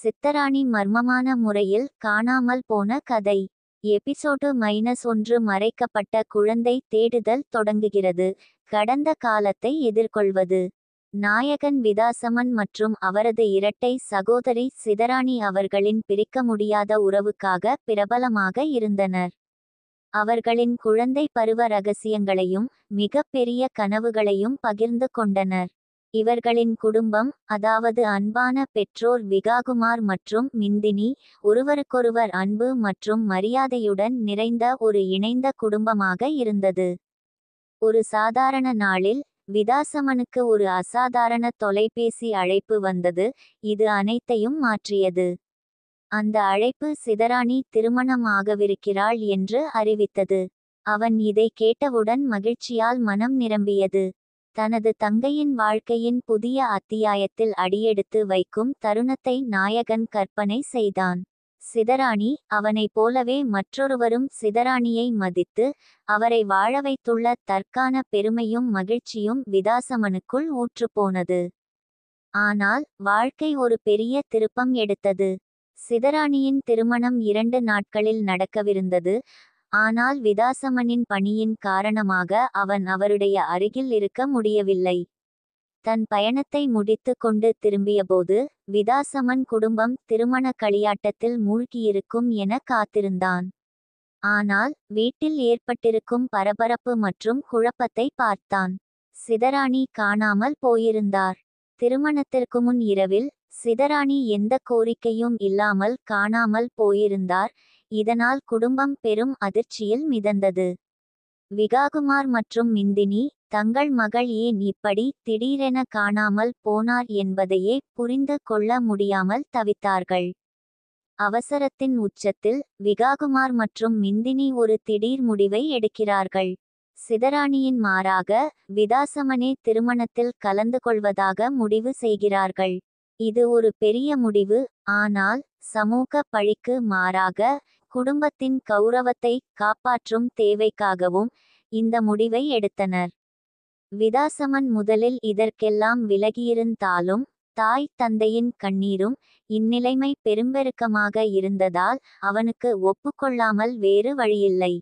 சித்தராணி மர்மமான முறையில் காணாமல் போன கதை. எபிசோடு -1 மறைக்கப்பட்ட குழந்தை தேடுதல் தொடங்குகிறது. கடந்த காலத்தை எதிர்கொள்வது. நாயகன் விதாசமன் மற்றும் அவரது இரட்டை சகோதரி சிதராணி அவர்களின் பிரிக்க முடியாத உறவுக்காக பிரபலமாக இருந்தனர். அவர்களின் குழந்தை பருவ ரகசியங்களையும் மிக பெரிய கனவுகளையும் பகிர்ந்து கொண்டனர். இவர்களின் குடும்பம், அதாவது அன்பான பெற்றோர் விகாகுமார் மற்றும் மிந்தினி, ஒருவருக்கொருவர் அன்பு மற்றும் மரியாதையுடன் நிறைந்த ஒரு இணைந்த குடும்பமாக இருந்தது. ஒரு சாதாரண நாளில் விதாசமனுக்கு ஒரு அசாதாரண தொலைபேசி அழைப்பு வந்தது. இது அனைத்தையும் மாற்றியது. அந்த அழைப்பு சிதராணி திருமணம் ஆகவிருக்கிறாள் என்று அறிவித்தது. அவன் இதை கேட்டவுடன் மகிழ்ச்சியால் மனம் நிரம்பியது. தனது தங்கையின் வாழ்க்கையின் புதிய அத்தியாயத்தில் அடியெடுத்து வைக்கும் தருணத்தை நாயகன் கற்பனை செய்தான். சிதராணி, அவனைப் போலவே மற்றொருவரும் சிதராணியை மதித்து அவரை வாழ வைத்துள்ள தற்கான பெருமையும் மகிழ்ச்சியும் விதாசமனுக்குள் ஊற்றுப்போனது. ஆனால் வாழ்க்கை ஒரு பெரிய திருப்பம் எடுத்தது. சிதராணியின் திருமணம் 2 நாட்களில் நடக்கவிருந்தது. ஆனால் விதாசமனின் பணியின் காரணமாக அவன் அவருடைய அருகில் இருக்க முடியவில்லை. தன் பயணத்தை முடித்து கொண்டு திரும்பியபோது விதாசமன் குடும்பம் திருமண களியாட்டத்தில் மூழ்கியிருக்கும் என காத்திருந்தான். ஆனால் வீட்டில் ஏற்பட்டிருக்கும் பரபரப்பு மற்றும் குழப்பத்தை பார்த்தான். சிதராணி காணாமல் போயிருந்தார். திருமணத்திற்கு முன் இரவில் சிதராணி எந்த கோரிக்கையும் இல்லாமல் காணாமல் போயிருந்தார். இதனால் குடும்பம் பெரும் அதிர்ச்சியில் மிதந்தது. விகாகுமார் மற்றும் மிந்தினி தங்கள் மகள் ஏன் இப்படி திடீரென காணாமல் போனார் என்பதையே புரிந்து கொள்ள முடியாமல் தவித்தார்கள். அவசரத்தின் உச்சத்தில் விகாகுமார் மற்றும் மிந்தினி ஒரு திடீர் முடிவை எடுக்கிறார்கள். சிதராணியின் மாறாக விதாசமனே திருமணத்தில் கலந்து கொள்வதாக முடிவு செய்கிறார்கள். இது ஒரு பெரிய முடிவு, ஆனால் சமூக பழிக்கு மாறாக குடும்பத்தின் கௌரவத்தை காப்பாற்றும் தேவைக்காகவும் இந்த முடிவை எடுத்தனர். விதாசமன் முதலில் இதற்கெல்லாம் விலகியிருந்தாலும் தாய் தந்தையின் கண்ணீரும் இந்நிலைமை பெரும்பெருக்கமாக இருந்ததால் அவனுக்கு ஒப்புக்கொள்ளாமல் வேறு வழியில்லை.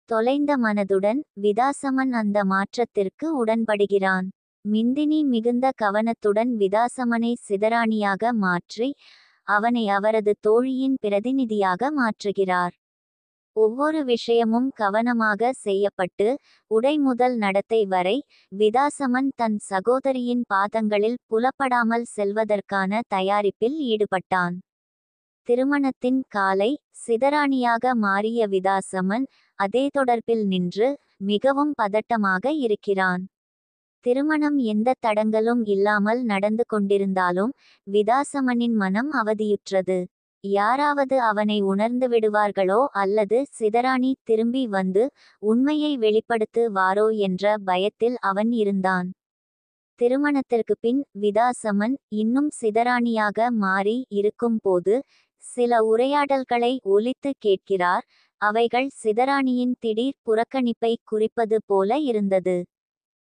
தொலைந்த மனதுடன் விதாசமன் அந்த மாற்றத்திற்கு உடன்படுகிறான். மிந்தினி மிகுந்த கவனத்துடன் விதாசமனை சிதராணியாக மாற்றி அவனை அவரது தோழியின் பிரதிநிதியாக மாற்றுகிறார். ஒவ்வொரு விஷயமும் கவனமாக செய்யப்பட்டு உடை முதல் நடத்தை வரை விதாசமன் தன் சகோதரியின் பாதங்களில் புலப்படாமல் செல்வதற்கான தயாரிப்பில் ஈடுபட்டான். திருமணத்தின் காலை சிதராணியாக மாறிய விதாசமன் அதே தொடர்பில் நின்று மிகவும் பதட்டமாக இருக்கிறான். திருமணம் எந்த தடங்கலும் இல்லாமல் நடந்து கொண்டிருந்தாலும் விதாசமனின் மனம் அவதியுற்றது. யாராவது அவனை உணர்ந்து விடுவார்களோ அல்லது சிதராணி திரும்பி வந்து உண்மையை வெளிப்படுத்துவாரோ என்ற பயத்தில் அவன் இருந்தான். திருமணத்திற்கு பின் விதாசமன் இன்னும் சிதராணியாக மாறி இருக்கும் போது சில உரையாடல்களை ஒலித்து கேட்கிறார். அவைகள் சிதராணியின் திடீர் புறக்கணிப்பை குறிப்பது போல இருந்தது.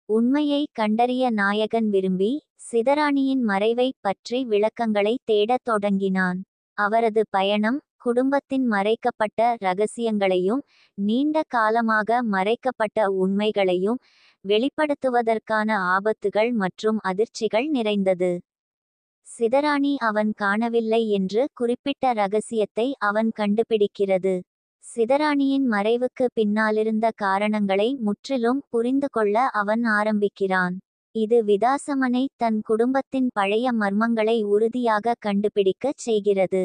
உண்மையை கண்டறிய நாயகன் விரும்பி சிதராணியின் மறைவை பற்றி விளக்கங்களை தேடத் தொடங்கினான். அவரது பயணம் குடும்பத்தின் மறைக்கப்பட்ட இரகசியங்களையும் நீண்ட காலமாக மறைக்கப்பட்ட உண்மைகளையும் வெளிப்படுத்துவதற்கான ஆபத்துகள் மற்றும் அதிர்ச்சிகள் நிறைந்தது. சிதராணி அவன் காணவில்லை என்று குறிப்பிட்ட இரகசியத்தை அவன் கண்டுபிடிக்கிறது. சிதராணியின் மறைவுக்கு பின்னாலிருந்த காரணங்களை முற்றிலும் புரிந்து கொள்ள அவன் ஆரம்பிக்கிறான். இது விதாசமனை தன் குடும்பத்தின் பழைய மர்மங்களை உறுதியாக கண்டுபிடிக்கச் செய்கிறது.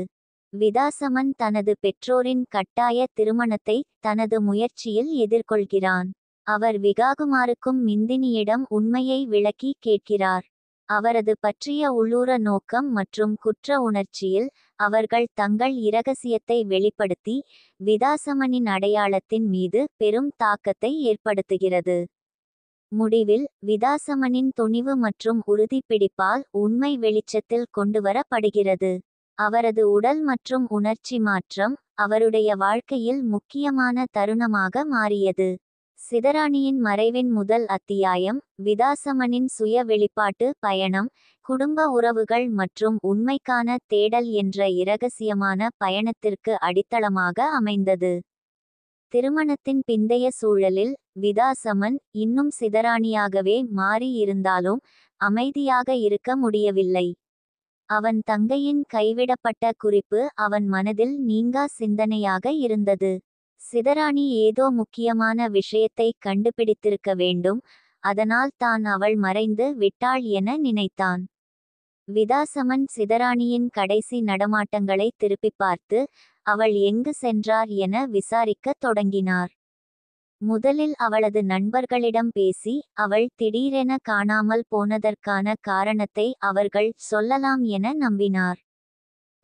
விதாசமன் தனது பெற்றோரின் கட்டாய திருமணத்தை தனது முயற்சியில் எதிர்கொள்கிறான். அவர் விகாகுமாருக்கும் மிந்தினியிடம் உண்மையை விளக்கி கேட்கிறார். அவரது பற்றிய உள்ளூர நோக்கம் மற்றும் குற்ற உணர்ச்சியில் அவர்கள் தங்கள் இரகசியத்தை வெளிப்படுத்தி விதாசமனின் அடையாளத்தின் மீது பெரும் தாக்கத்தை ஏற்படுத்துகிறது. முடிவில் விதாசமனின் துணிவு மற்றும் உறுதிப்பிடிப்பால் உண்மை வெளிச்சத்தில் கொண்டுவரப்படுகிறது. அவரது உடல் மற்றும் உணர்ச்சி மாற்றம் அவருடைய வாழ்க்கையில் முக்கியமான தருணமாக மாறியது. சிதராணியின் மறைவின் முதல் அத்தியாயம் விதாசமனின் சுய வெளிப்பாட்டு பயணம், குடும்ப உறவுகள் மற்றும் உண்மைக்கான தேடல் என்ற இரகசியமான பயணத்திற்கு அடித்தளமாக அமைந்தது. திருமணத்தின் பிந்தைய சூழலில் விதாசமன் இன்னும் சிதராணியாகவே மாறி இருந்தாலும் அமைதியாக இருக்க முடியவில்லை. அவன் தங்கையின் கைவிடப்பட்ட குறிப்பு அவன் மனதில் நீங்கா சிந்தனையாக இருந்தது. சிதராணி ஏதோ முக்கியமான விஷயத்தை கண்டுபிடித்திருக்க வேண்டும், அதனால் தான் அவள் மறைந்து விட்டாள் என நினைத்தான். விதாசமன் சிதராணியின் கடைசி நடமாட்டங்களை திருப்பி பார்த்து அவள் எங்கு சென்றார் என விசாரிக்கத் தொடங்கினார். முதலில் அவளது நண்பர்களிடம் பேசி அவள் திடீரென காணாமல் போனதற்கான காரணத்தை அவர்கள் சொல்லலாம் என நம்பினார்.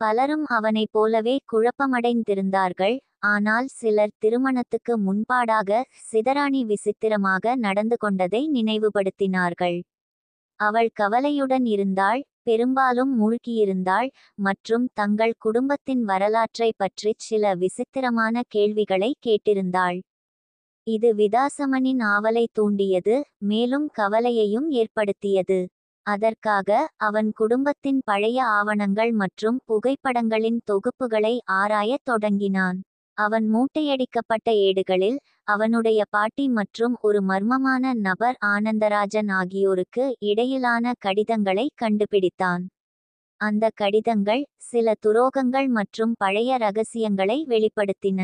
பலரும் அவனைப் போலவே குழப்பமடைந்திருந்தார்கள். ஆனால் சிலர் திருமணத்துக்கு முன்பாடாக சிதராணி விசித்திரமாக நடந்து கொண்டதை நினைவுபடுத்தினார்கள். அவள் கவலையுடன் இருந்தாள், பெரும்பாலும் மூழ்கியிருந்தாள் மற்றும் தங்கள் குடும்பத்தின் வரலாற்றை பற்றி சில விசித்திரமான கேள்விகளை கேட்டிருந்தாள். இது விதாசமனின் ஆவலை தூண்டியது, மேலும் கவலையையும் ஏற்படுத்தியது. அதற்காக அவன் குடும்பத்தின் பழைய ஆவணங்கள் மற்றும் புகைப்படங்களின் தொகுப்புகளை ஆராயத் தொடங்கினான். அவன் மூட்டையடிக்கப்பட்ட ஏடுகளில் அவனுடைய பாட்டி மற்றும் ஒரு மர்மமான நபர் ஆனந்தராஜன் ஆகியோருக்கு இடையிலான கடிதங்களை கண்டுபிடித்தான். அந்த கடிதங்கள் சில துரோகங்கள் மற்றும் பழைய ரகசியங்களை வெளிப்படுத்தின.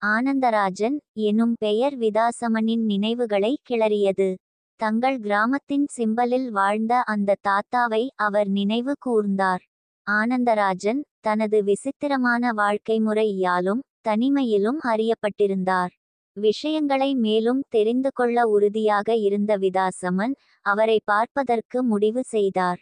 ஆனந்தராஜன் எனும் பெயர் விதாசமனின் நினைவுகளை கிளறியது. தங்கள் கிராமத்தின் சிம்பலில் வாழ்ந்த அந்த தாத்தாவை அவர் நினைவு கூர்ந்தார். ஆனந்தராஜன் தனது விசித்திரமான வாழ்க்கை முறையாலும் தனிமையிலும் அறியப்பட்டிருந்தார். விஷயங்களை மேலும் தெரிந்து கொள்ள உறுதியாக இருந்த விதாசமன் அவரை பார்ப்பதற்கு முடிவு செய்தார்.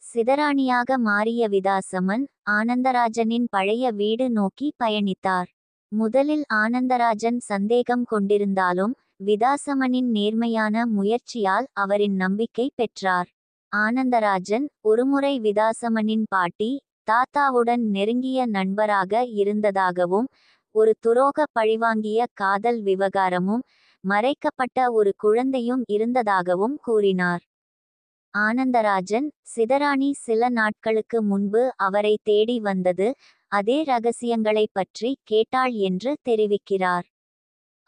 சிதராணியாக மாறிய விதாசமன் ஆனந்தராஜனின் பழைய வீடு நோக்கி பயணித்தார். முதலில் ஆனந்தராஜன் சந்தேகம் கொண்டிருந்தாலும் விதாசமனின் நேர்மையான முயற்சியால் அவரின் நம்பிக்கை பெற்றார். ஆனந்தராஜன் ஒருமுறை விதாசமனின் பாட்டி தாத்தாவுடன் நெருங்கிய நண்பராக இருந்ததாகவும் ஒரு துரோக பழிவாங்கிய காதல் விவகாரமும் மறைக்கப்பட்ட ஒரு குழந்தையும் இருந்ததாகவும் கூறினார். ஆனந்தராஜன் சிதராணி சில நாட்களுக்கு முன்பு அவரை தேடி வந்தது அதே ரகசியங்களை பற்றி கேட்டாள் என்று தெரிவிக்கிறார்.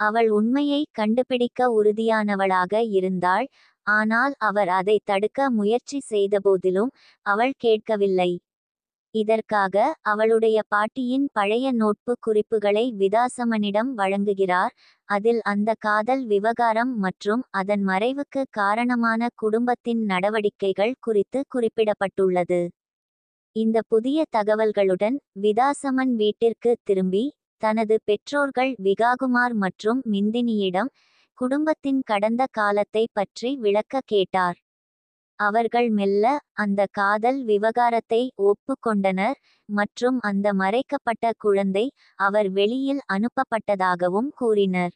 அவள் உண்மையை கண்டுபிடிக்க உறுதியானவளாக இருந்தாள், ஆனால் அவர் அதை தடுக்க முயற்சி செய்தபோதிலும் அவள் கேட்கவில்லை. இதற்காக அவளுடைய பாட்டியின் பழைய நோட்பு குறிப்புகளை விதாசமனிடம் வழங்குகிறார். அதில் அந்த காதல் விவகாரம் மற்றும் அதன் மறைவுக்கு காரணமான குடும்பத்தின் நடவடிக்கைகள் குறித்து குறிப்பிடப்பட்டுள்ளது. இந்த புதிய தகவல்களுடன் விதாசமன் வீட்டிற்கு திரும்பி தனது பெற்றோர்கள் விகாகுமார் மற்றும் மிந்தினியிடம் குடும்பத்தின் கடந்த காலத்தை பற்றி விளக்க கேட்டார். அவர்கள் மெல்ல அந்த காதல் விவகாரத்தை ஒப்புக்கொண்டனர் மற்றும் அந்த மறைக்கப்பட்ட குழந்தை அவர் வெளியில் அனுப்பப்பட்டதாகவும் கூறினர்.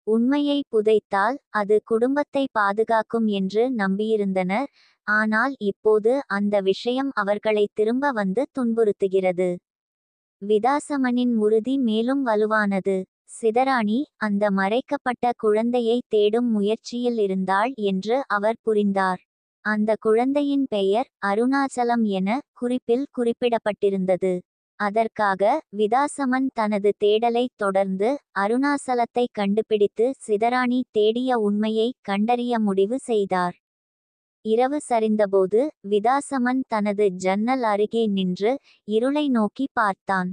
உண்மையை புதைத்தால் அது குடும்பத்தை பாதுகாக்கும் என்று நம்பியிருந்தனர், ஆனால் இப்போது அந்த விஷயம் அவர்களை திரும்ப வந்து துன்புறுத்துகிறது. விதாசமனின் உறுதி மேலும் வலுவானது. சிதராணி அந்த மறைக்கப்பட்ட குழந்தையை தேடும் முயற்சியில் இருந்தாள் என்று அவர் புரிந்தார். அந்த குழந்தையின் பெயர் அருணாச்சலம் என குறிப்பில் குறிப்பிடப்பட்டிருந்தது. அதற்காக விதாசமன் தனது தேடலை தொடர்ந்து அருணாச்சலத்தை கண்டுபிடித்து சிதராணி தேடிய உண்மையை கண்டறிய முடிவு செய்தார். இரவு சரிந்தபோது விதாசமன் தனது ஜன்னல் அருகே நின்று இருளை நோக்கி பார்த்தான்.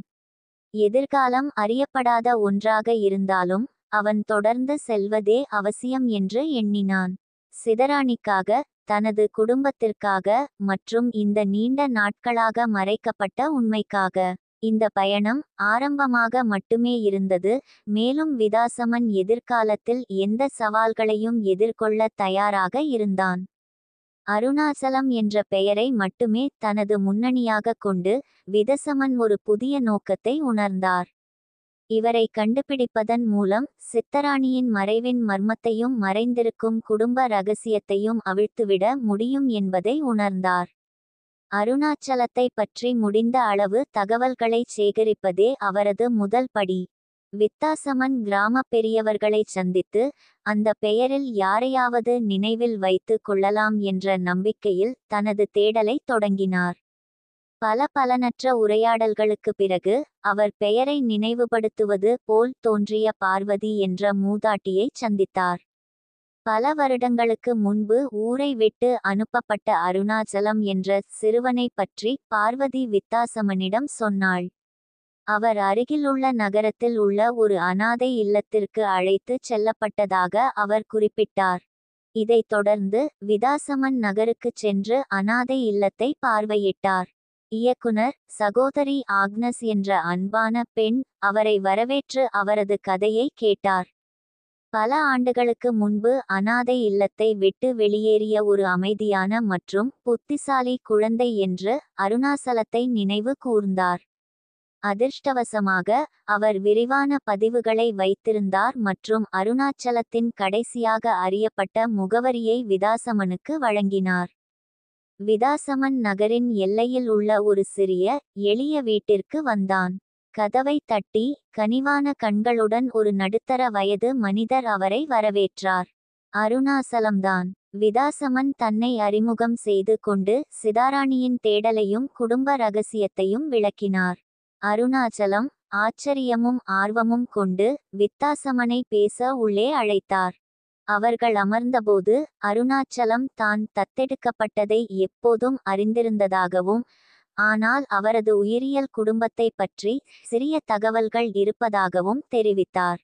எதிர்காலம் அறியப்படாத ஒன்றாக இருந்தாலும் அவன் தொடர்ந்து செல்வதே அவசியம் என்று எண்ணினான். சிதராணிக்காக, தனது குடும்பத்திற்காக மற்றும் இந்த நீண்ட நாட்களாக மறைக்கப்பட்ட உண்மைக்காக. இந்த பயணம் ஆரம்பமாக மட்டுமே இருந்தது, மேலும் விதாசமன் எதிர்காலத்தில் எந்த சவால்களையும் எதிர்கொள்ள தயாராக இருந்தான். அருணாச்சலம் என்ற பெயரை மட்டுமே தனது முன்னணியாக கொண்டு விதாசமன் ஒரு புதிய நோக்கத்தை உணர்ந்தார். இவரை கண்டுபிடிப்பதன் மூலம் சித்தராணியின் மறைவின் மர்மத்தையும் மறைந்திருக்கும் குடும்ப இரகசியத்தையும் அவிழ்த்துவிட முடியும் என்பதை உணர்ந்தார். அருணாச்சலத்தை பற்றி முடிந்த அளவு தகவல்களை சேகரிப்பதே அவரது முதல் படி. வித்தாசமன் கிராம பெரியவர்களைச் சந்தித்து அந்த பெயரில் யாரையாவது நினைவில் வைத்து கொள்ளலாம் என்ற நம்பிக்கையில் தனது தேடலை தொடங்கினார். பல பலனற்ற உரையாடல்களுக்கு பிறகு அவர் பெயரை நினைவுபடுத்துவது போல் தோன்றிய பார்வதி என்ற மூதாட்டியைச் சந்தித்தார். பல வருடங்களுக்கு முன்பு ஊரை விட்டு அனுப்பப்பட்ட அருணாச்சலம் என்ற சிறுவனை பற்றி பார்வதி வித்தாசமனிடம் சொன்னாள். அவர் அருகிலுள்ள நகரத்தில் உள்ள ஒரு அனாதை இல்லத்திற்கு அழைத்து செல்லப்பட்டதாக அவர் குறிப்பிட்டார். இதைத் தொடர்ந்து விதாசமன் நகருக்குச் சென்று அனாதை இல்லத்தை பார்வையிட்டார். இயக்குனர் சகோதரி ஆக்னஸ் என்ற அன்பான பெண் அவரை வரவேற்று அவரது கதையை கேட்டார். பல ஆண்டுகளுக்கு முன்பு அனாதை இல்லத்தை விட்டு வெளியேறிய ஒரு அமைதியான மற்றும் புத்திசாலி குழந்தை என்று அருணாசலத்தை நினைவு கூர்ந்தார். அதிர்ஷ்டவசமாக அவர் விரிவான பதிவுகளை வைத்திருந்தார் மற்றும் அருணாச்சலத்தின் கடைசியாக அறியப்பட்ட முகவரியை விதாசமனுக்கு வழங்கினார். விதாசமன் நகரின் எல்லையில் உள்ள ஒரு சிறிய எளிய வீட்டிற்கு வந்தான். கதவை தட்டி கனிவான கண்களுடன் ஒரு நடுத்தர வயது மனிதர் அவரை வரவேற்றார். அருணாசலம்தான். விதாசமன் தன்னை அறிமுகம் செய்து கொண்டு சிதாராணியின் தேடலையும் குடும்ப ரகசியத்தையும் விளக்கினார். அருணாச்சலம் ஆச்சரியமும் ஆர்வமும் கொண்டு வித்தாசமனை பேச உள்ளே அழைத்தார். அவர்கள் அமர்ந்தபோது அருணாச்சலம் தான் தத்தெடுக்கப்பட்டதை எப்போதும் அறிந்திருந்ததாகவும் ஆனால் அவரது உயிரியல் குடும்பத்தை பற்றி சிறிய தகவல்கள் இருப்பதாகவும் தெரிவித்தார்.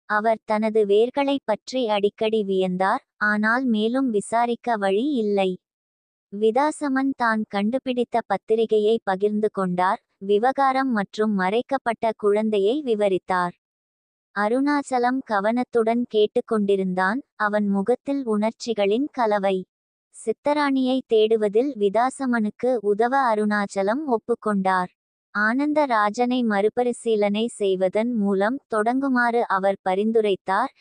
அவர் தனது வேர்களை பற்றி அடிக்கடி வியந்தார், ஆனால் மேலும் விசாரிக்க வழி இல்லை. விதாசமன் தான் கண்டுபிடித்த பத்திரிகையை பகிர்ந்து கொண்டார், விவகாரம் மற்றும் மறைக்கப்பட்ட குழந்தையை விவரித்தார். அருணாச்சலம் கவனத்துடன் கேட்டுக்கொண்டிருந்தான், அவன் முகத்தில் உணர்ச்சிகளின் கலவை. சித்தராணியை தேடுவதில் விதாசமனுக்கு உதவ அருணாச்சலம் ஒப்புக்கொண்டார். ஆனந்த ராஜனை மறுபரிசீலனை செய்வதன் மூலம் தொடங்குமாறு அவர் பரிந்துரைத்தார்,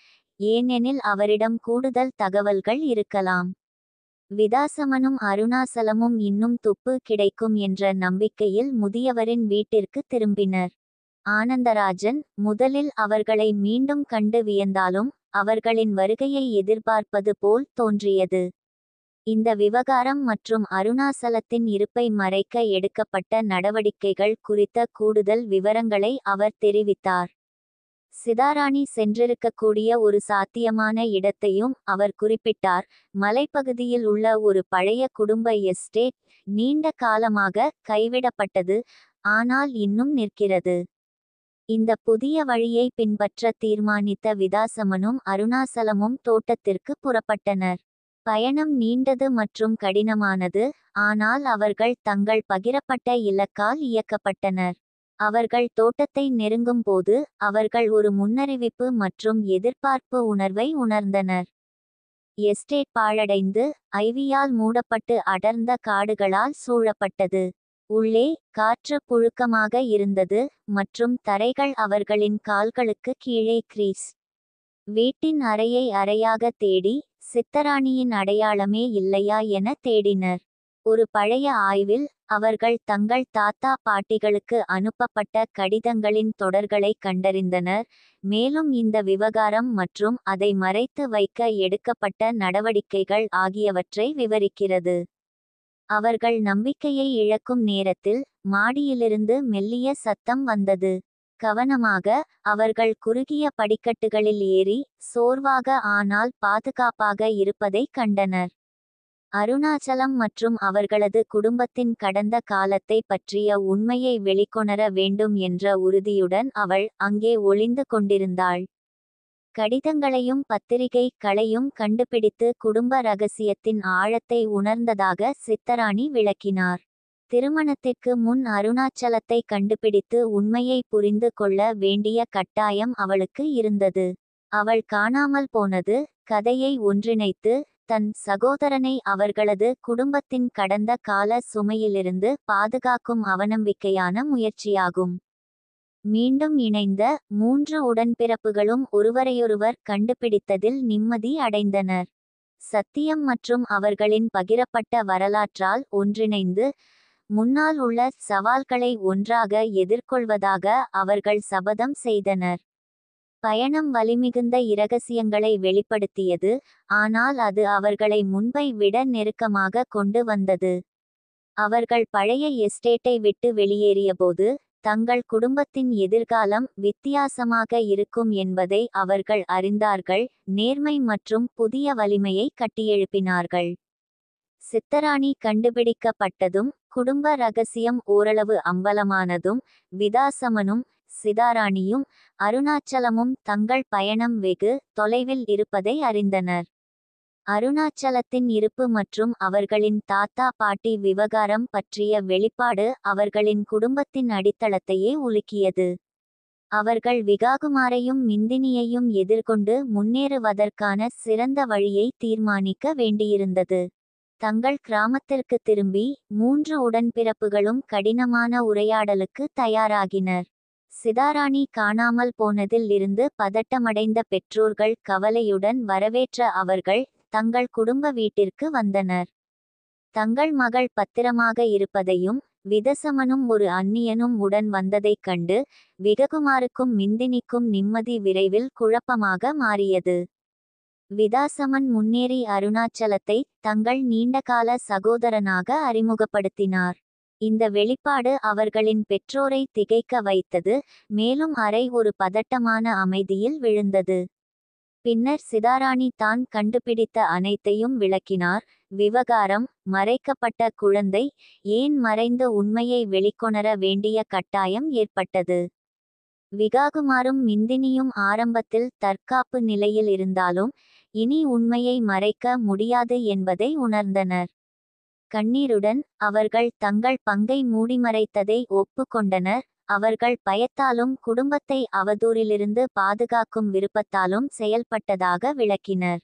ஏனெனில் அவரிடம் கூடுதல் தகவல்கள் இருக்கலாம். விதாசமனும் அருணாசலமும் இன்னும் துப்பு கிடைக்கும் என்ற நம்பிக்கையில் முதியவரின் வீட்டிற்கு திரும்பினர். ஆனந்தராஜன் முதலில் அவர்களை மீண்டும் கண்டு வியந்தாலும் அவர்களின் வருகையை எதிர்பார்ப்பது போல் தோன்றியது. இந்த விவகாரம் மற்றும் அருணாசலத்தின் இருப்பை மறைக்க எடுக்கப்பட்ட நடவடிக்கைகள் குறித்த கூடுதல் விவரங்களை அவர் தெரிவித்தார். சிதாராணி சென்றிருக்கக்கூடிய ஒரு சாத்தியமான இடத்தையும் அவர் குறிப்பிட்டார். மலைப்பகுதியில் உள்ள ஒரு பழைய குடும்ப எஸ்டேட், நீண்ட காலமாக கைவிடப்பட்டது, ஆனால் இன்னும் நிற்கிறது. இந்த புதிய வழியை பின்பற்ற தீர்மானித்த விதாசமனும் அருணாசலமும் தோட்டத்திற்கு புறப்பட்டனர். பயணம் நீண்டது மற்றும் கடினமானது, ஆனால் அவர்கள் தங்கள் பகிரப்பட்ட இலக்கால் இயக்கப்பட்டனர். அவர்கள் தோட்டத்தை நெருங்கும் போது அவர்கள் ஒரு முன்னறிவிப்பு மற்றும் எதிர்பார்ப்பு உணர்வை உணர்ந்தனர். எஸ்டேட் பாழடைந்து ஐவியால் மூடப்பட்டு அடர்ந்த காடுகளால் சூழப்பட்டது. உள்ளே காற்று புழுக்கமாக இருந்தது மற்றும் தரைகள் அவர்களின் கால்களுக்கு கீழே கிரீஸ். வீட்டின் அறையை அறையாக தேடி சித்தராணியின் அடையாளமே இல்லையா என தேடினர். ஒரு பழைய ஆய்வில் அவர்கள் தங்கள் தாத்தா பாட்டிகளுக்கு அனுப்பப்பட்ட கடிதங்களின் தொடர்களை கண்டறிந்தனர், மேலும் இந்த விவகாரம் மற்றும் அதை மறைத்து வைக்க எடுக்கப்பட்ட நடவடிக்கைகள் ஆகியவற்றை விவரிக்கிறது. அவர்கள் நம்பிக்கையை இழக்கும் நேரத்தில் மாடியிலிருந்து மெல்லிய சத்தம் வந்தது. கவனமாக அவர்கள் குறுகிய படிக்கட்டுகளில் ஏறி சோர்வாக ஆனால் பாதுகாப்பாக இருப்பதை கண்டனர். அருணாச்சலம் மற்றும் அவர்களது குடும்பத்தின் கடந்த காலத்தை பற்றிய உண்மையை வெளிக்கொணர வேண்டும் என்ற உறுதியுடன் அவள் அங்கே ஒளிந்து கொண்டிருந்தாள். கடிதங்களையும் பத்திரிகைகளையும் கண்டுபிடித்து குடும்ப ரகசியத்தின் ஆழத்தை உணர்ந்ததாக சித்தராணி விளக்கினார். திருமணத்திற்கு முன் அருணாச்சலத்தை கண்டுபிடித்து உண்மையை புரிந்து கொள்ள வேண்டிய கட்டாயம் அவளுக்கு இருந்தது. அவள் காணாமல் போனது கதையை ஒன்றிணைத்து தன் சகோதரனை அவர்களது குடும்பத்தின் கடந்த கால சுமையிலிருந்து பாதுகாக்கும் அவநம்பிக்கையான முயற்சியாகும். மீண்டும் இணைந்த 3 உடன்பிறப்புகளும் ஒருவரையொருவர் கண்டுபிடித்ததில் நிம்மதி அடைந்தனர். சத்தியம் மற்றும் அவர்களின் பகிரப்பட்ட வரலாற்றால் ஒன்றிணைந்து முன்னால் உள்ள சவால்களை ஒன்றாக எதிர்கொள்வதாக அவர்கள் சபதம் செய்தனர். பயணம் வலிமிகுந்த இரகசியங்களை வெளிப்படுத்தியது, ஆனால் அது அவர்களை முன்பை விட நெருக்கமாக கொண்டு வந்தது. அவர்கள் பழைய எஸ்டேட்டை விட்டு வெளியேறியபோது, தங்கள் குடும்பத்தின் எதிர்காலம் வித்தியாசமாக இருக்கும் என்பதை அவர்கள் அறிந்தார்கள். நேர்மை மற்றும் புதிய வலிமையை கட்டியெழுப்பினார்கள். சித்தராணி கண்டுபிடிக்கப்பட்டதும், குடும்ப ரகசியம் ஓரளவு அம்பலமானதும், விதாசமனும் சிதாராணியும் அருணாச்சலமும் தங்கள் பயணம் வெகு தொலைவில் இருப்பதை அறிந்தனர். அருணாச்சலத்தின் இருப்பு மற்றும் அவர்களின் தாத்தா பாட்டி விவகாரம் பற்றிய வெளிப்பாடு அவர்களின் குடும்பத்தின் அடித்தளத்தையே உலுக்கியது. அவர்கள் விகாகுமாரையும் மிந்தினியையும் எதிர்கொண்டு முன்னேறுவதற்கான சிறந்த வழியை தீர்மானிக்க வேண்டியிருந்தது. தங்கள் கிராமத்திற்கு திரும்பி 3 உடன்பிறப்புகளும் கடினமான உரையாடலுக்கு தயாராகினர். சிதாராணி காணாமல் போனதில் இருந்து பதட்டமடைந்த பெற்றோர்கள் கவலையுடன் வரவேற்ற அவர்கள் தங்கள் குடும்ப வீட்டிற்கு வந்தனர். தங்கள் மகள் பத்திரமாக இருப்பதையும் விதசமனும் ஒரு அந்நியனும் உடன் வந்ததைக் கண்டு விககுமாருக்கும் மிந்தினிக்கும் நிம்மதி விரைவில் குழப்பமாக மாறியது. விதாசமன் முன்னேறி அருணாச்சலத்தை தங்கள் நீண்டகால சகோதரனாக அறிமுகப்படுத்தினார். இந்த வெளிப்பாடு அவர்களின் பெற்றோரை திகைக்க வைத்தது, மேலும் அறை ஒரு பதட்டமான அமைதியில் விழுந்தது. பின்னர் சிதாராணி தான் கண்டுபிடித்த அனைத்தையும் விளக்கினார். விவகாரம், மறைக்கப்பட்ட குழந்தை, ஏன் மறைந்த உண்மையை வெளிக்கொணர வேண்டிய கட்டாயம் ஏற்பட்டது. விகாகுமாரும் மிந்தினியும் ஆரம்பத்தில் தற்காப்பு நிலையில் இருந்தாலும், இனி உண்மையை மறைக்க முடியாது என்பதை உணர்ந்தனர். கண்ணீருடன் அவர்கள் தங்கள் பங்கை மூடிமறைத்ததை ஒப்புக்கொண்டனர். அவர்கள் பயத்தாலும் குடும்பத்தை அவதூறிலிருந்து பாதுகாக்கும் விருப்பத்தாலும் செயல்பட்டதாக விளக்கினர்.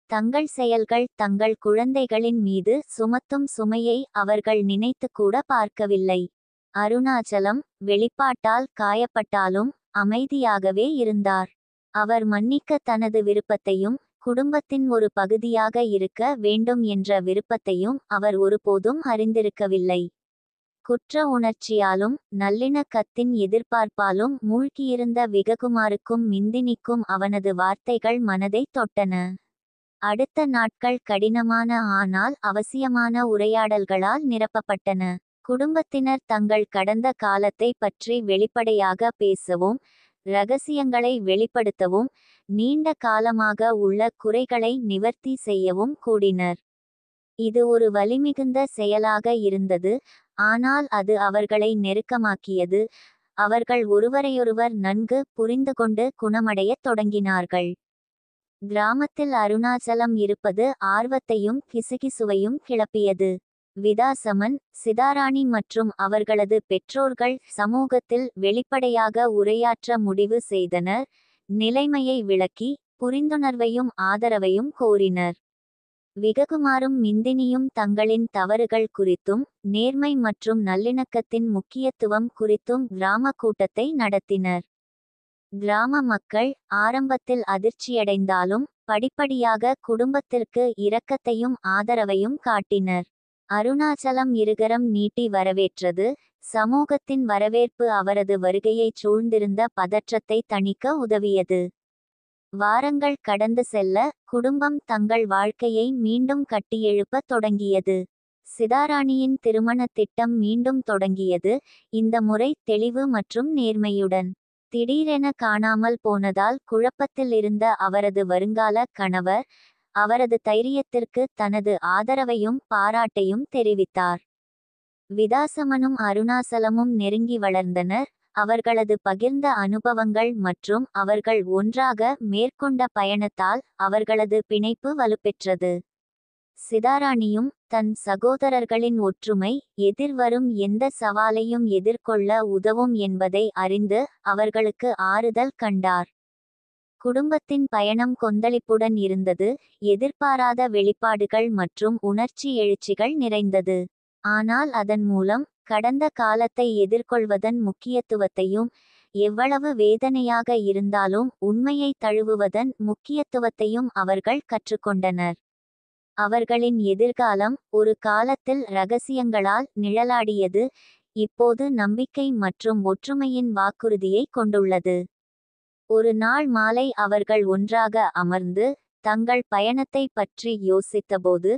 தங்கள் செயல்கள் தங்கள் குழந்தைகளின் மீது சுமத்தும் சுமையை அவர்கள் நினைத்து கூட பார்க்கவில்லை. அருணாச்சலம் வெளிப்பாட்டால் காயப்பட்டாலும் அமைதியாகவே இருந்தார். அவர் மன்னிக்க தனது விருப்பத்தையும் குடும்பத்தின் ஒரு பகுதியாக இருக்க வேண்டும் என்ற விருப்பத்தையும் அவர் ஒருபோதும் அறிந்திருக்கவில்லை. குற்ற உணர்ச்சியாலும் நல்லிணக்கத்தின் எதிர்பார்ப்பாலும் மூழ்கியிருந்த விககுமாருக்கும் மிந்தினிக்கும் அவனது வார்த்தைகள் மனதை தொட்டன. அடுத்த நாட்கள் கடினமான ஆனால் அவசியமான உரையாடல்களால் நிரப்பப்பட்டன. குடும்பத்தினர் தங்கள் கடந்த காலத்தை பற்றி வெளிப்படையாக பேசவும், இரகசியங்களை வெளிப்படுத்தவும், நீண்ட காலமாக உள்ள குறைகளை நிவர்த்தி செய்யவும் கூடினர். இது ஒரு வலிமிகுந்த செயலாக இருந்தது, ஆனால் அது அவர்களை நெருக்கமாக்கியது. அவர்கள் ஒருவரையொருவர் நன்கு புரிந்துகொண்டு குணமடையத் தொடங்கினார்கள். கிராமத்தில் அருணாச்சலம் இருப்பது ஆர்வத்தையும் கிசுகிசுவையும் கிளப்பியது. விதாசமன், சிதாராணி மற்றும் அவர்களது பெற்றோர்கள் சமூகத்தில் வெளிப்படையாக உரையாற்ற முடிவு செய்தனர். நிலைமையை விளக்கி புரிந்துணர்வையும் ஆதரவையும் கோரினர். விககுமாரும் மிந்தினியும் தங்களின் தவறுகள் குறித்தும் நேர்மை மற்றும் நல்லிணக்கத்தின் முக்கியத்துவம் குறித்தும் கிராம கூட்டத்தை நடத்தினர். கிராம மக்கள் ஆரம்பத்தில் அதிர்ச்சியடைந்தாலும் படிப்படியாக குடும்பத்திற்கு இரக்கத்தையும் ஆதரவையும் காட்டினர். அருணாச்சலம் இருகரம் நீட்டி வரவேற்றது. சமூகத்தின் வரவேற்பு அவரது வருகையைச் சூழ்ந்திருந்த பதற்றத்தை தணிக்க உதவியது. வாரங்கள் கடந்து செல்ல, குடும்பம் தங்கள் வாழ்க்கையை மீண்டும் கட்டியெழுப்பத் தொடங்கியது. சிதாராணியின் திருமண திட்டம் மீண்டும் தொடங்கியது, இந்த முறை தெளிவு மற்றும் நேர்மையுடன். திடீரென காணாமல் போனதால் குழப்பத்தில் இருந்த அவரது வருங்கால கணவர் அவரது தைரியத்திற்கு தனது ஆதரவையும் பாராட்டையும் தெரிவித்தார். விதாசமனும் அருணாச்சலமும் நெருங்கி வளர்ந்தனர். அவர்களது பகிர்ந்த அனுபவங்கள் மற்றும் அவர்கள் ஒன்றாக மேற்கொண்ட பயணத்தால் அவர்களது பிணைப்பு வலுப்பெற்றது. சிதாராணியும் தன் சகோதரர்களின் ஒற்றுமை எதிர்வரும் எந்த சவாலையும் எதிர்கொள்ள உதவும் என்பதை அறிந்து அவர்களுக்கு ஆறுதல் கண்டார். குடும்பத்தின் பயணம் கொந்தளிப்புடன் இருந்தது, எதிர்பாராத வெளிப்பாடுகள் மற்றும் உணர்ச்சி எழுச்சிகள் நிறைந்தது. ஆனால் அதன் மூலம் கடந்த காலத்தை எதிர்கொள்வதன் முக்கியத்துவத்தையும், எவ்வளவு வேதனையாக இருந்தாலும் உண்மையை தழுவுவதன் முக்கியத்துவத்தையும் அவர்கள் கற்றுக்கொண்டனர். அவர்களின் எதிர்காலம் ஒரு காலத்தில் இரகசியங்களால் நிழலாடியது, இப்போது நம்பிக்கை மற்றும் ஒற்றுமையின் வாக்குறுதியை கொண்டுள்ளது. ஒரு நாள் மாலை அவர்கள் ஒன்றாக அமர்ந்து தங்கள் பயணத்தை பற்றி யோசித்தபோது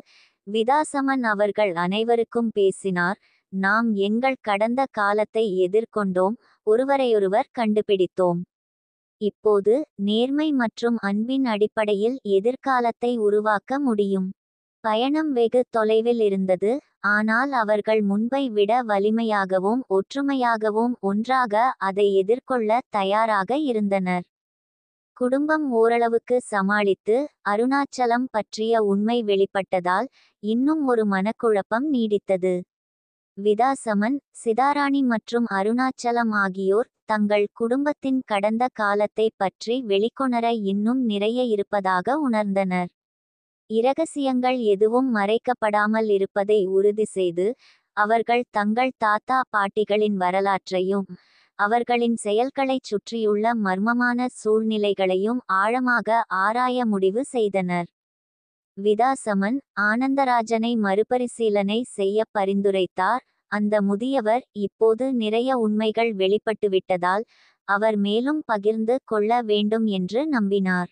விதாசமன் அவர்கள் அனைவருக்கும் பேசினார். நாம் எங்கள் கடந்த காலத்தை எதிர்கொண்டோம், ஒருவரையொருவர் கண்டுபிடித்தோம். இப்போது நேர்மை மற்றும் அன்பின் அடிப்படையில் எதிர்காலத்தை உருவாக்க முடியும். பயணம் வெகு தொலைவில் இருந்தது, ஆனால் அவர்கள் முன்பை விட வலிமையாகவும் ஒற்றுமையாகவும் ஒன்றாக அதை எதிர்கொள்ள தயாராக இருந்தனர். குடும்பம் ஓரளவுக்கு சமாளித்து அருணாச்சலம் பற்றிய உண்மை வெளிப்பட்டதால் இன்னும் ஒரு மனக்குழப்பம் நீடித்தது. விதாசமன், சிதாராணி மற்றும் அருணாச்சலம் ஆகியோர் தங்கள் குடும்பத்தின் கடந்த காலத்தை பற்றி வெளிக்கொணர இன்னும் நிறைய இருப்பதாக உணர்ந்தனர். இரகசியங்கள் எதுவும் மறைக்கப்படாமல் இருப்பதை உறுதி செய்து அவர்கள் தங்கள் தாத்தா பாட்டிகளின் வரலாற்றையும் அவர்களின் செயல்களைச் சுற்றியுள்ள மர்மமான சூழ்நிலைகளையும் ஆழமாக ஆராய முடிவு செய்தனர். விதாசமன் ஆனந்தராஜனை மறுபரிசீலனை செய்ய பரிந்துரைத்தார். அந்த முதியவர் இப்போது நிறைய உண்மைகள் வெளிப்பட்டுவிட்டதால் அவர் மேலும் பகிர்ந்து கொள்ள வேண்டும் என்று நம்பினார்.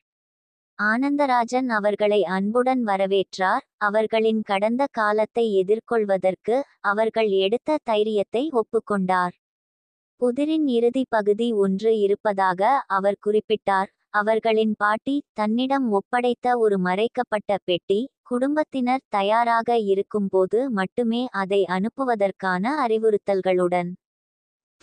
ஆனந்தராஜன் அவர்களை அன்புடன் வரவேற்றார். அவர்களின் கடந்த காலத்தை எதிர்கொள்வதற்கு அவர்கள் எடுத்த தைரியத்தை ஒப்புக்கொண்டார். புதிரின் இறுதி பகுதி ஒன்று இருப்பதாக அவர் குறிப்பிட்டார். அவர்களின் பாட்டி தன்னிடம் ஒப்படைத்த ஒரு மறைக்கப்பட்ட பெட்டி, குடும்பத்தினர் தயாராக இருக்கும்போது மட்டுமே அதை அனுப்புவதற்கான அறிவுறுத்தல்களுடன்.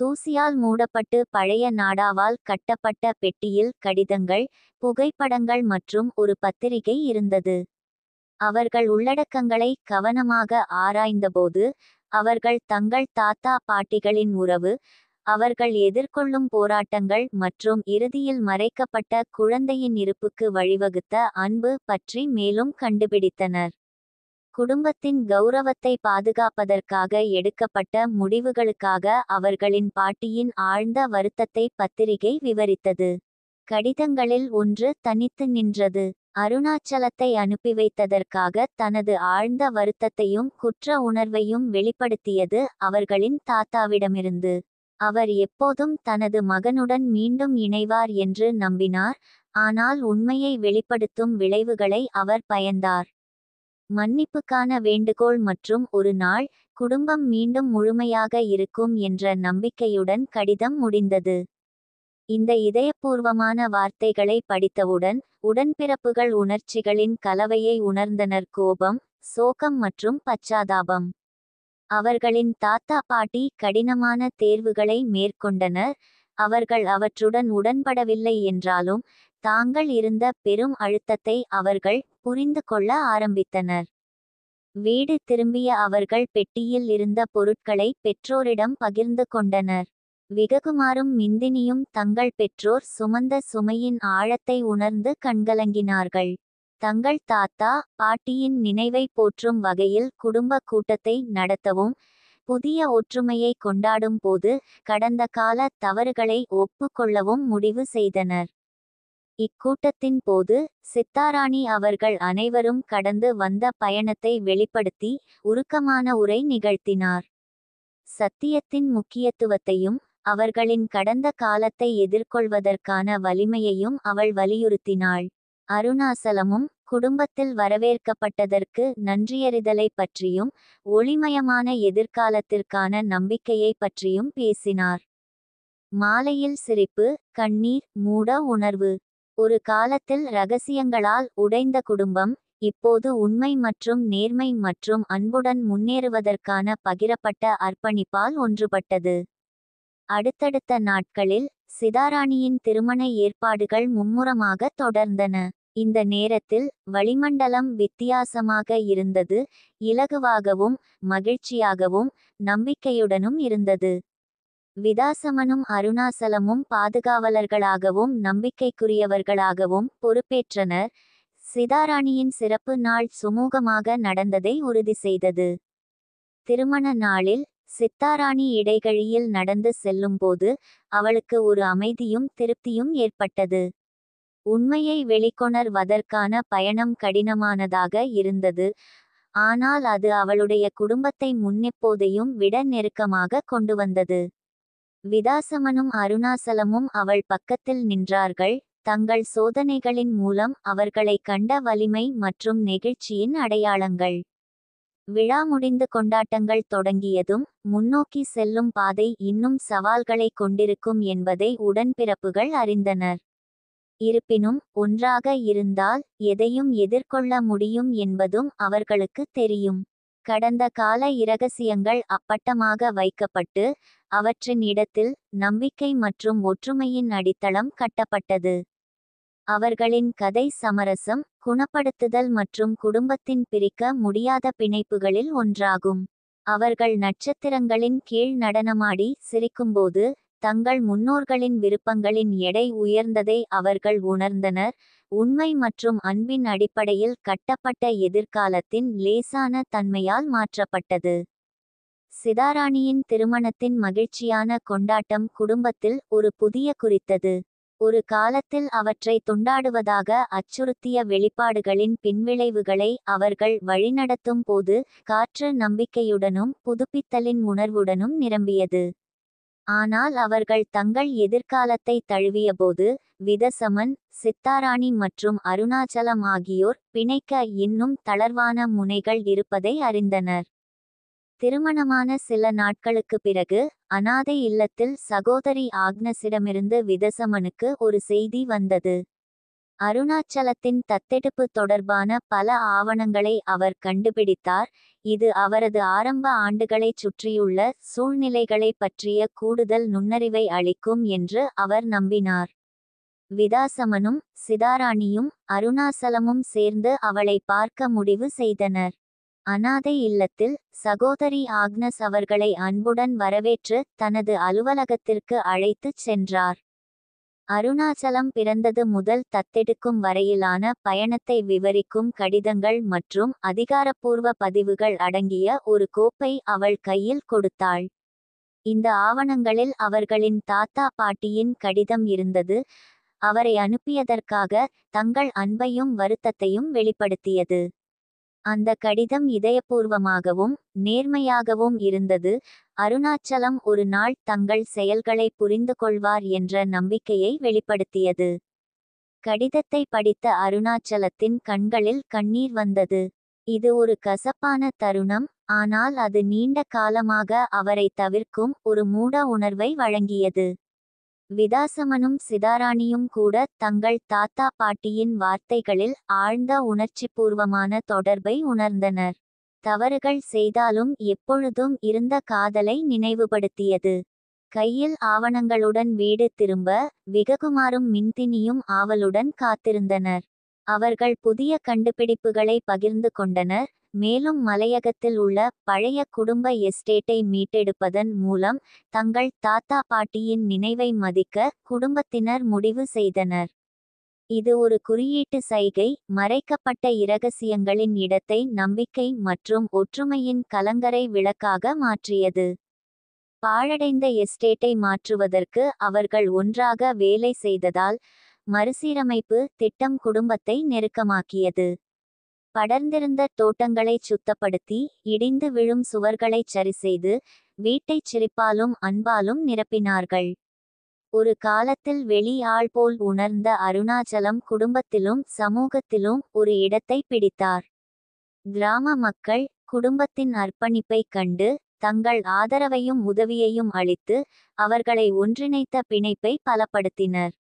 தூசியால் மூடப்பட்டு பழைய நாடாவால் கட்டப்பட்ட பெட்டியில் கடிதங்கள், புகைப்படங்கள் மற்றும் ஒரு பத்திரிகை இருந்தது. அவர்கள் உள்ளடக்கங்களை கவனமாக ஆராய்ந்தபோது அவர்கள் தங்கள் தாத்தா பாட்டிகளின் உறவு, அவர்கள் எதிர்கொள்ளும் போராட்டங்கள் மற்றும் இறுதியில் மறைக்கப்பட்ட குழந்தையின் இருப்புக்கு வழிவகுத்த அன்பு பற்றி மேலும் கண்டுபிடித்தனர். குடும்பத்தின் கௌரவத்தை பாதுகாப்பதற்காக எடுக்கப்பட்ட முடிவுகளுக்காக அவர்களின் பாட்டியின் ஆழ்ந்த வருத்தத்தை பத்திரிகை விவரித்தது. கடிதங்களில் ஒன்று தனித்து நின்றது. அருணாச்சலத்தை அனுப்பி வைத்ததற்காக தனது ஆழ்ந்த வருத்தத்தையும் குற்ற உணர்வையும் வெளிப்படுத்தியது அவர்களின் தாத்தாவிடமிருந்து. அவர் எப்போதும் தனது மகனுடன் மீண்டும் இணைவார் என்று நம்பினார், ஆனால் உண்மையை வெளிப்படுத்தும் விளைவுகளை அவர் பயந்தார். மன்னிப்புக்கான வேண்டுகோள் மற்றும் ஒரு நாள் குடும்பம் மீண்டும் முழுமையாக இருக்கும் என்ற நம்பிக்கையுடன் கடிதம் முடிந்தது. இந்த இதயபூர்வமான வார்த்தைகளை படித்தவுடன் உடன்பிறப்புகள் உணர்ச்சிகளின் கலவையை உணர்ந்தனர். கோபம், சோகம் மற்றும் பச்சாதாபம். அவர்களின் தாத்தா பாட்டி கடினமான தேர்வுகளை மேற்கொண்டனர். அவர்கள் அவற்றுடன் உடன்படவில்லை என்றாலும் தாங்கள் இருந்த பெரும் அழுத்தத்தை அவர்கள் புரிந்து கொள்ள ஆரம்பித்தனர். வீடு திரும்பிய அவர்கள் பெட்டியில் இருந்த பொருட்களை பெற்றோரிடம் பகிர்ந்து கொண்டனர். விககுமாரும் மிந்தினியும் தங்கள் பெற்றோர் சுமந்த சுமையின் ஆழத்தை உணர்ந்து கண்கலங்கினார்கள். தங்கள் தாத்தா பாட்டியின் நினைவை போற்றும் வகையில் குடும்ப கூட்டத்தை நடத்தவும் புதிய ஒற்றுமையை கொண்டாடும் போது கடந்த கால தவறுகளை ஒப்புக்கொள்ளவும் முடிவு செய்தனர். இக்கூட்டத்தின் போது சித்தாராணி அவர்கள் அனைவரும் கடந்து வந்த பயணத்தை வெளிப்படுத்தி உருக்கமான உரை நிகழ்த்தினார். சத்தியத்தின் முக்கியத்துவத்தையும் அவர்களின் கடந்த காலத்தை எதிர்கொள்வதற்கான வலிமையையும் அவள் வலியுறுத்தினாள். அருணாசலமும் குடும்பத்தில் வரவேற்கப்பட்டதற்கு நன்றியறிதலை பற்றியும் ஒளிமயமான எதிர்காலத்திற்கான நம்பிக்கையை பற்றியும் பேசினார். மாலையில் சிரிப்பு, கண்ணீர், மூட உணர்வு. ஒரு காலத்தில் இரகசியங்களால் உடைந்த குடும்பம் இப்போது உண்மை மற்றும் நேர்மை மற்றும் அன்புடன் முன்னேறுவதற்கான பகிரப்பட்ட அர்ப்பணிப்பால் ஒன்றுபட்டது. அடுத்தடுத்த நாட்களில் சிதாராணியின் திருமண ஏற்பாடுகள் மும்முரமாக தொடர்ந்தன. இந்த நேரத்தில் வளிமண்டலம் வித்தியாசமாக இருந்தது, இலகுவாகவும் மகிழ்ச்சியாகவும் நம்பிக்கையுடனும் இருந்தது. விதாசமனும் அருணாசலமும் பாதுகாவலர்களாகவும் நம்பிக்கைக்குரியவர்களாகவும் பொறுப்பேற்றனர். சிதாராணியின் சிறப்பு நாள் சுமூகமாக நடந்ததை உறுதி செய்தது. திருமண நாளில் சித்தாராணி இடைகழியில் நடந்து செல்லும்போது அவளுக்கு ஒரு அமைதியும் திருப்தியும் ஏற்பட்டது. உண்மையை வெளிக்கொணர்வதற்கான பயணம் கடினமானதாக இருந்தது, ஆனால் அது அவளுடைய குடும்பத்தை முன்னெப்போதையும் விட நெருக்கமாக கொண்டு வந்தது. விதாசமனும் அருணாசலமும் அவள் பக்கத்தில் நின்றார்கள். தங்கள் சோதனைகளின் மூலம் அவர்களை கண்ட வலிமை மற்றும் நெகிழ்ச்சியின் அடையாளங்கள். விழா முடிந்து கொண்டாட்டங்கள் தொடங்கியதும் முன்னோக்கி செல்லும் பாதை இன்னும் சவால்களை கொண்டிருக்கும் என்பதை உடன்பிறப்புகள் அறிந்தனர். இருப்பினும் ஒன்றாக இருந்தால் எதையும் எதிர்கொள்ள முடியும் என்பதும் அவர்களுக்கு தெரியும். கடந்த கால இரகசியங்கள் அப்பட்டமாக வைக்கப்பட்டு அவற்றின் இடத்தில் நம்பிக்கை மற்றும் ஒற்றுமையின் அடித்தளம் கட்டப்பட்டது. அவர்களின் கதை சமரசம், குணப்படுத்துதல் மற்றும் குடும்பத்தின் பிரிக்க முடியாத பிணைப்புகளில் ஒன்றாகும். அவர்கள் நட்சத்திரங்களின் கீழ் நடனமாடி சிரிக்கும்போது தங்கள் முன்னோர்களின் விருப்பங்களின் எடை உயர்ந்ததை அவர்கள் உணர்ந்தனர். உண்மை மற்றும் அன்பின் அடிப்படையில் கட்டப்பட்ட எதிர்காலத்தின் லேசான தன்மையால் மாற்றப்பட்டது. சிதாராணியின் திருமணத்தின் மகிழ்ச்சியான கொண்டாட்டம் குடும்பத்தில் ஒரு புதிய குறித்தது. ஒரு காலத்தில் அவற்றை துண்டாடுவதாக அச்சுறுத்திய வெளிப்பாடுகளின் பின்விளைவுகளை அவர்கள் வழிநடத்தும் போது காற்று நம்பிக்கையுடனும் புதுப்பித்தலின் உணர்வுடனும் நிரம்பியது. ஆனால் அவர்கள் தங்கள் எதிர்காலத்தை தழுவியபோது விதசமன், சித்தாராணி மற்றும் அருணாச்சலம் ஆகியோர் பிணைக்க இன்னும் தளர்வான முனைகள் இருப்பதை அறிந்தனர். திருமணமான சில நாட்களுக்கு பிறகு அனாதை இல்லத்தில் சகோதரி ஆக்னஸிடமிருந்து விதசமனுக்கு ஒரு செய்தி வந்தது. அருணாச்சலத்தின் தத்தெடுப்பு தொடர்பான பல ஆவணங்களை அவர் கண்டுபிடித்தார். இது அவரது ஆரம்ப ஆண்டுகளைச் சுற்றியுள்ள சூழ்நிலைகளை பற்றிய கூடுதல் நுண்ணறிவை அளிக்கும் என்று அவர் நம்பினார். விதாசமனும் சிதாராணியும் அருணாசலமும் சேர்ந்து அவளை பார்க்க முடிவு செய்தனர். அனாதை இல்லத்தில் சகோதரி ஆக்னஸ் அவர்களை அன்புடன் வரவேற்று தனது அலுவலகத்திற்கு அழைத்துச் சென்றார். அருணாச்சலம் பிறந்தது முதல் தத்தெடுக்கும் வரையிலான பயணத்தை விவரிக்கும் கடிதங்கள் மற்றும் அதிகாரப்பூர்வ பதிவுகள் அடங்கிய ஒரு கோப்பை அவள் கையில் கொடுத்தாள். இந்த ஆவணங்களில் அவர்களின் தாத்தா பாட்டியின் கடிதம் இருந்தது. அவரை அனுப்பியதற்காக தங்கள் அன்பையும் வருத்தத்தையும் வெளிப்படுத்தியது. அந்த கடிதம் இதயபூர்வமாகவும் நேர்மையாகவும் இருந்தது. அருணாச்சலம் ஒரு நாள் தங்கள் செயல்களை புரிந்து கொள்வார் என்ற நம்பிக்கையை வெளிப்படுத்தியது. கடிதத்தை படித்த அருணாச்சலத்தின் கண்களில் கண்ணீர் வந்தது. இது ஒரு கசப்பான தருணம், ஆனால் அது நீண்ட காலமாக அவரை தவிர்க்கும் ஒரு மூட உணர்வை வழங்கியது. விதாசமனும் சிதாராணியும் கூட தங்கள் தாத்தா பாட்டியின் வார்த்தைகளில் ஆழ்ந்த உணர்ச்சிபூர்வமான தொடர்பை உணர்ந்தனர். தவறுகள் செய்தாலும் எப்பொழுதும் இருந்த காதலை நினைவுபடுத்தியது. கையில் ஆவணங்களுடன் வீடு திரும்ப விககுமாரும் மின்தினியும் ஆவலுடன் காத்திருந்தனர். அவர்கள் புதிய கண்டுபிடிப்புகளை பகிர்ந்து கொண்டனர். மேலும் மலையகத்தில் உள்ள பழைய குடும்ப எஸ்டேட்டை மீட்டெடுப்பதன் மூலம் தங்கள் தாத்தா பாட்டியின் நினைவை மதிக்க குடும்பத்தினர் முடிவு செய்தனர். இது ஒரு குறியீட்டு சைகை, மறைக்கப்பட்ட இரகசியங்களின் இடத்தை நம்பிக்கை மற்றும் ஒற்றுமையின் கலங்கரை விளக்காக மாற்றியது. பாழடைந்த எஸ்டேட்டை மாற்றுவதற்கு அவர்கள் ஒன்றாக வேலை செய்ததால் மறுசீரமைப்பு திட்டம் குடும்பத்தை நெருக்கமாக்கியது. படர்ந்திருந்த தோட்டங்களை சுத்தப்படுத்தி இடிந்து விழும் சுவர்களை சரிசெய்து வீட்டைச் சிரிப்பாலும் அன்பாலும் நிரப்பினார்கள். ஒரு காலத்தில் வெளி ஆள் போல் உணர்ந்த அருணாச்சலம் குடும்பத்திலும் சமூகத்திலும் ஒரு இடத்தை பிடித்தார். கிராம மக்கள் குடும்பத்தின் அர்ப்பணிப்பை கண்டு தங்கள் ஆதரவையும் உதவியையும் அளித்து அவர்களை ஒன்றிணைத்த பிணைப்பை பலப்படுத்தினர்.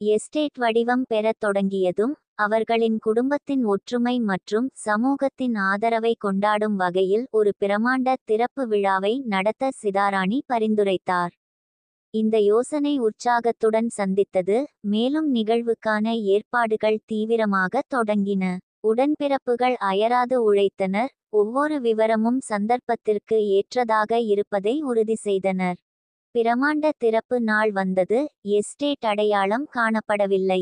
எஸ்டேட் வடிவம் பெறத் தொடங்கியதும் அவர்களின் குடும்பத்தின் ஒற்றுமை மற்றும் சமூகத்தின் ஆதரவை கொண்டாடும் வகையில் ஒரு பிரமாண்ட திறப்பு விழாவை நடத்த சிதாராணி பரிந்துரைத்தார். இந்த யோசனை உற்சாகத்துடன் சந்தித்தது. மேலும் நிகழ்வுக்கான ஏற்பாடுகள் தீவிரமாக தொடங்கின. உடன்பிறப்புகள் அயராது உழைத்தனர். ஒவ்வொரு விவரமும் சந்தர்ப்பத்திற்கு ஏற்றதாக இருப்பதை உறுதி செய்தனர். பிரமாண்ட திறப்பு நாள் வந்தது. எஸ்டேட் அடையாளம் காணப்படவில்லை.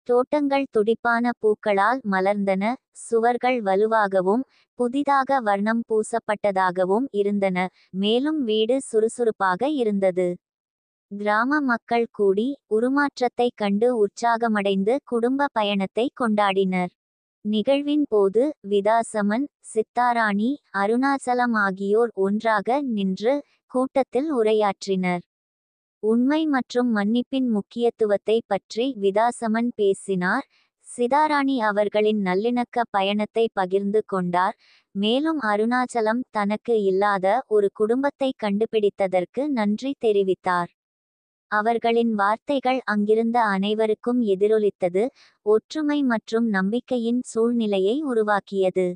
தோட்டங்கள் துடிப்பான பூக்களால் மலர்ந்தன. சுவர்கள் வலுவாகவும் புதிதாக வர்ணம் பூசப்பட்டதாகவும் இருந்தன. மேலும் வீடு சுறுசுறுப்பாக இருந்தது. கிராம மக்கள் கூடி உருமாற்றத்தை கண்டு உற்சாகமடைந்து குடும்ப பயணத்தை கொண்டாடினர். நிகழ்வின் போது விதாசமன், சித்தாராணி, அருணாச்சலம் ஆகியோர் ஒன்றாக நின்று கூட்டத்தில் உரையாற்றினர். உண்மை மற்றும் மன்னிப்பின் முக்கியத்துவத்தை பற்றி விதாசமன் பேசினார். சிதாராணி அவர்களின் நல்லிணக்க பயணத்தை பகிர்ந்து கொண்டார். மேலும் அருணாச்சலம் தனக்கு இல்லாத ஒரு குடும்பத்தை கண்டுபிடித்ததற்கு நன்றி தெரிவித்தார். அவர்களின் வார்த்தைகள் அங்கிருந்த அனைவருக்கும் எதிரொலித்தது. ஒற்றுமை மற்றும் நம்பிக்கையின் சூழ்நிலையை உருவாக்கியது.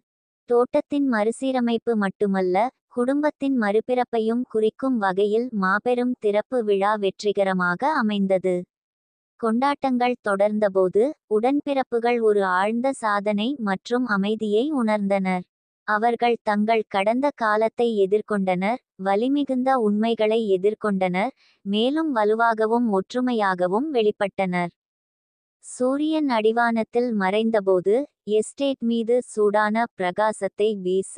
தோட்டத்தின் மறுசீரமைப்பு மட்டுமல்ல, குடும்பத்தின் மறுபிறப்பையும் குறிக்கும் வகையில் மாபெரும் திறப்பு விழா வெற்றிகரமாக அமைந்தது. கொண்டாட்டங்கள் தொடர்ந்தபோது உடன்பிறப்புகள் ஒரு ஆழ்ந்த சாதனை மற்றும் அமைதியை உணர்ந்தனர். அவர்கள் தங்கள் கடந்த காலத்தை எதிர்கொண்டனர், வலிமிகுந்த உண்மைகளை எதிர்கொண்டனர், மேலும் வலுவாகவும் ஒற்றுமையாகவும் வெளிப்பட்டனர். சூரியன் அடிவானத்தில் மறைந்தபோது எஸ்டேட் மீது சூடான பிரகாசத்தை வீச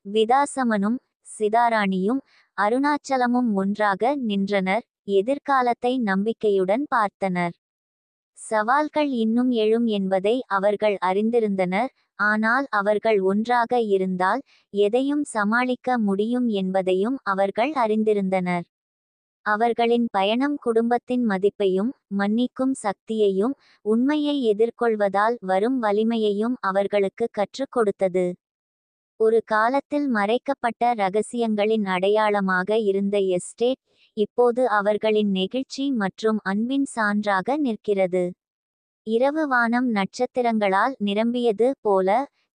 விதாசமனும் சிதாராணியும் அருணாச்சலமும் ஒன்றாக நின்றனர். எதிர்காலத்தை நம்பிக்கையுடன் பார்த்தனர். சவால்கள் இன்னும் எழும் என்பதை அவர்கள் அறிந்திருந்தனர். ஆனால் அவர்கள் ஒன்றாக இருந்தால் எதையும் சமாளிக்க முடியும் என்பதையும் அவர்கள் அறிந்திருந்தனர். அவர்களின் பயணம் குடும்பத்தின் மதிப்பையும் மன்னிக்கும் சக்தியையும் உண்மையை எதிர்கொள்வதால் வரும் வலிமையையும் அவர்களுக்கு கற்றுக் கொடுத்தது. ஒரு காலத்தில் மறைக்கப்பட்ட இரகசியங்களின் அடையாளமாக இருந்த எஸ்டேட் இப்போது அவர்களின் நெகிழ்ச்சி மற்றும் அன்பின் சான்றாக நிற்கிறது. இரவு வானம் நட்சத்திரங்களால் நிரம்பியது போல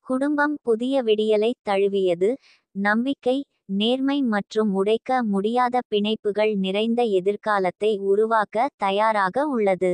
குடும்பம் புதிய விடியலை தழுவியது. நம்பிக்கை, நேர்மை மற்றும் உடைக்க முடியாத பிணைப்புகள் நிறைந்த எதிர்காலத்தை உருவாக்க தயாராக உள்ளது.